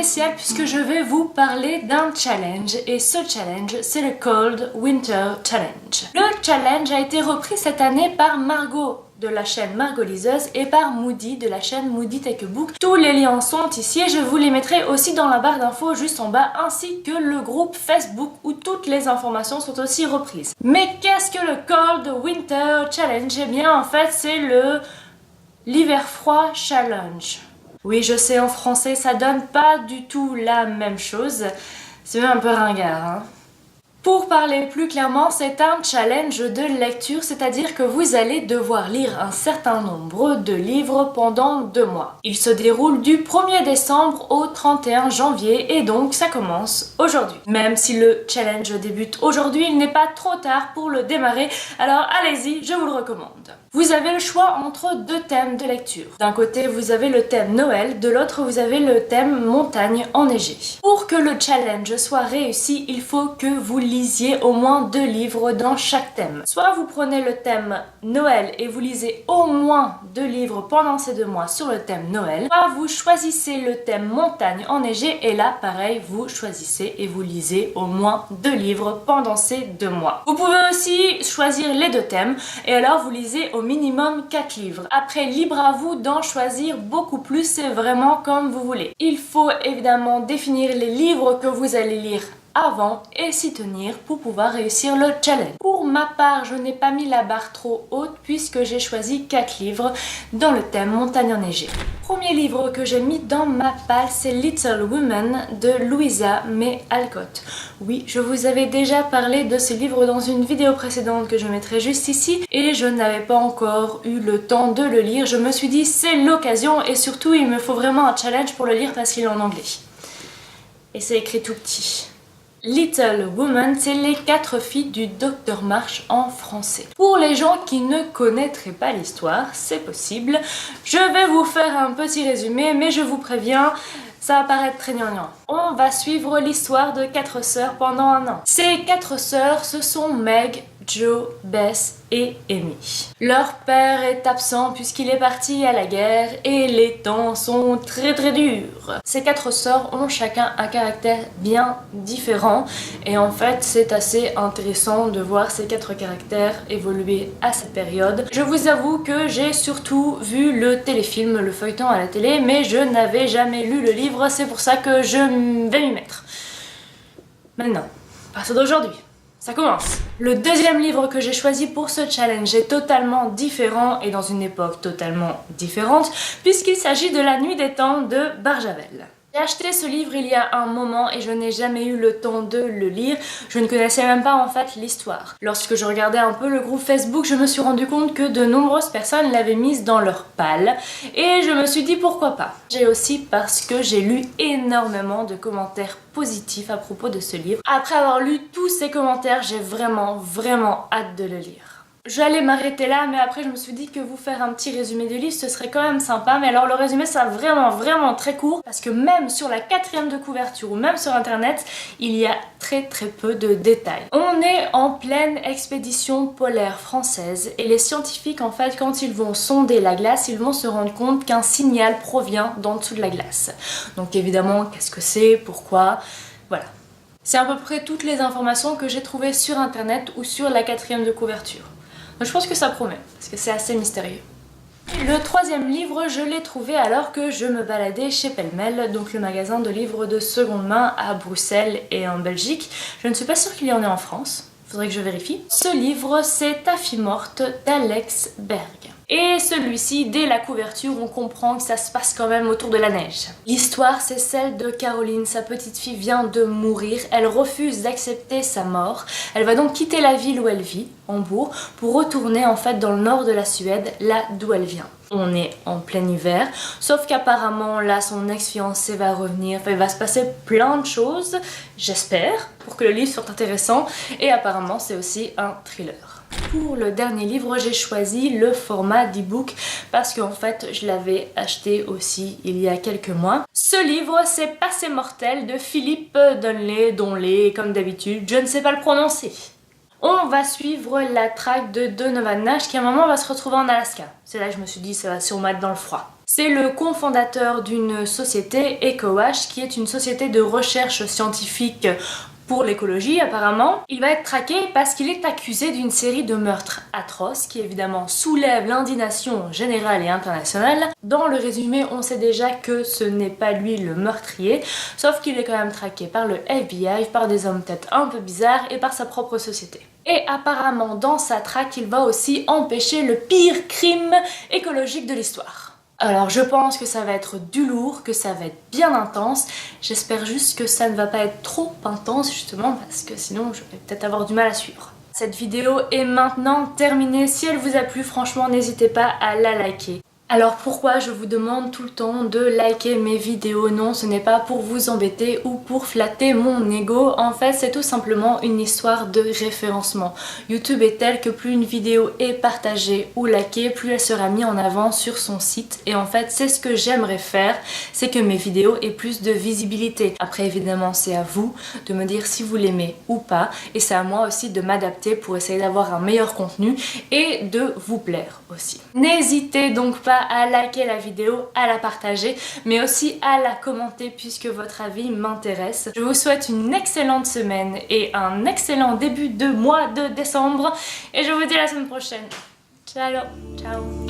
spécial puisque je vais vous parler d'un challenge et ce challenge c'est le Cold Winter Challenge. Le challenge a été repris cette année par Margot de la chaîne Margot Liseuse et par Moody de la chaîne Moody Take a Book. Tous les liens sont ici et je vous les mettrai aussi dans la barre d'infos juste en bas, ainsi que le groupe Facebook où toutes les informations sont aussi reprises. Mais qu'est-ce que le Cold Winter Challenge? Eh bien en fait c'est l'hiver froid challenge. Oui, je sais, en français ça donne pas du tout la même chose, c'est même un peu ringard, hein. Pour parler plus clairement, c'est un challenge de lecture, c'est-à-dire que vous allez devoir lire un certain nombre de livres pendant 2 mois. Il se déroule du 1er décembre au 31 janvier et donc ça commence aujourd'hui. Même si le challenge débute aujourd'hui, il n'est pas trop tard pour le démarrer, alors allez-y, je vous le recommande. Vous avez le choix entre 2 thèmes de lecture. D'un côté, vous avez le thème Noël, de l'autre, vous avez le thème montagne enneigée. Pour que le challenge soit réussi, il faut que vous lisiez au moins 2 livres dans chaque thème. Soit vous prenez le thème Noël et vous lisez au moins 2 livres pendant ces 2 mois sur le thème Noël, soit vous choisissez le thème montagne enneigée et là, pareil, vous choisissez et vous lisez au moins 2 livres pendant ces 2 mois. Vous pouvez aussi choisir les 2 thèmes et alors vous lisez au minimum 4 livres. Après, libre à vous d'en choisir beaucoup plus, c'est vraiment comme vous voulez. Il faut évidemment définir les livres que vous allez lire avant et s'y tenir pour pouvoir réussir le challenge. Pour ma part, je n'ai pas mis la barre trop haute puisque j'ai choisi 4 livres dans le thème montagne enneigée. Premier livre que j'ai mis dans ma palle, c'est Little Women de Louisa May Alcott. Oui, je vous avais déjà parlé de ce livre dans une vidéo précédente que je mettrai juste ici et je n'avais pas encore eu le temps de le lire. Je me suis dit c'est l'occasion et surtout il me faut vraiment un challenge pour le lire parce qu'il est en anglais. Et c'est écrit tout petit. Little Women, c'est les 4 filles du Dr March en français. Pour les gens qui ne connaîtraient pas l'histoire, c'est possible. Je vais vous faire un petit résumé, mais je vous préviens, ça va paraître très gnangnan. On va suivre l'histoire de 4 sœurs pendant un an. Ces 4 sœurs, ce sont Meg, Jo, Bess et Amy. Leur père est absent puisqu'il est parti à la guerre et les temps sont très durs. Ces 4 sœurs ont chacun un caractère bien différent et en fait c'est assez intéressant de voir ces 4 caractères évoluer à cette période. Je vous avoue que j'ai surtout vu le téléfilm, le feuilleton à la télé, mais je n'avais jamais lu le livre, c'est pour ça que je vais m'y mettre. Maintenant, à partir d'aujourd'hui. Ça commence. Le deuxième livre que j'ai choisi pour ce challenge est totalement différent et dans une époque totalement différente puisqu'il s'agit de La Nuit des Temps de Barjavel. J'ai acheté ce livre il y a un moment et je n'ai jamais eu le temps de le lire. Je ne connaissais même pas en fait l'histoire. Lorsque je regardais un peu le groupe Facebook, je me suis rendu compte que de nombreuses personnes l'avaient mise dans leur palle et je me suis dit pourquoi pas. J'ai aussi parce que j'ai lu énormément de commentaires positifs à propos de ce livre. Après avoir lu tous ces commentaires, j'ai vraiment hâte de le lire. J'allais m'arrêter là, mais après je me suis dit que vous faire un petit résumé du livre ce serait quand même sympa. Mais alors le résumé sera vraiment très court parce que même sur la 4e de couverture ou même sur internet il y a très peu de détails. On est en pleine expédition polaire française et les scientifiques en fait quand ils vont sonder la glace ils vont se rendre compte qu'un signal provient d'en dessous de la glace. Donc évidemment qu'est-ce que c'est, pourquoi, voilà. C'est à peu près toutes les informations que j'ai trouvées sur internet ou sur la 4e de couverture. Donc je pense que ça promet, parce que c'est assez mystérieux. Le 3e livre, je l'ai trouvé alors que je me baladais chez Pellemel, donc le magasin de livres de seconde main à Bruxelles et en Belgique. Je ne suis pas sûre qu'il y en ait en France, faudrait que je vérifie. Ce livre, c'est Ta fille morte d'Alex Berg. Et celui-ci, dès la couverture, on comprend que ça se passe quand même autour de la neige. L'histoire, c'est celle de Caroline. Sa petite fille vient de mourir. Elle refuse d'accepter sa mort. Elle va donc quitter la ville où elle vit, Hambourg, pour retourner en fait dans le nord de la Suède, là d'où elle vient. On est en plein hiver, sauf qu'apparemment là son ex-fiancé va revenir, enfin il va se passer plein de choses, j'espère, pour que le livre soit intéressant, et apparemment c'est aussi un thriller. Pour le dernier livre, j'ai choisi le format d'e-book parce qu'en fait je l'avais acheté aussi il y a quelques mois. Ce livre c'est Passé mortel de Philippe Donlé, comme d'habitude, je ne sais pas le prononcer. On va suivre la traque de Donovan Nash qui à un moment va se retrouver en Alaska. C'est là que je me suis dit ça va sûrement être dans le froid. C'est le cofondateur d'une société, EcoWash, qui est une société de recherche scientifique pour l'écologie apparemment. Il va être traqué parce qu'il est accusé d'une série de meurtres atroces qui évidemment soulèvent l'indignation générale et internationale. Dans le résumé, on sait déjà que ce n'est pas lui le meurtrier, sauf qu'il est quand même traqué par le FBI, par des hommes peut-être un peu bizarres et par sa propre société. Et apparemment dans sa traque, il va aussi empêcher le pire crime écologique de l'histoire. Alors je pense que ça va être du lourd, que ça va être bien intense. J'espère juste que ça ne va pas être trop intense justement parce que sinon je vais peut-être avoir du mal à suivre. Cette vidéo est maintenant terminée. Si elle vous a plu, franchement n'hésitez pas à la liker. Alors pourquoi je vous demande tout le temps de liker mes vidéos? Non, ce n'est pas pour vous embêter ou pour flatter mon ego. En fait, c'est tout simplement une histoire de référencement. YouTube est tel que plus une vidéo est partagée ou likée, plus elle sera mise en avant sur son site. Et en fait, c'est ce que j'aimerais faire, c'est que mes vidéos aient plus de visibilité. Après, évidemment, c'est à vous de me dire si vous l'aimez ou pas. Et c'est à moi aussi de m'adapter pour essayer d'avoir un meilleur contenu et de vous plaire aussi. N'hésitez donc pas à liker la vidéo, à la partager, mais aussi à la commenter puisque votre avis m'intéresse. Je vous souhaite une excellente semaine et un excellent début de mois de décembre et je vous dis à la semaine prochaine. Ciao, ciao.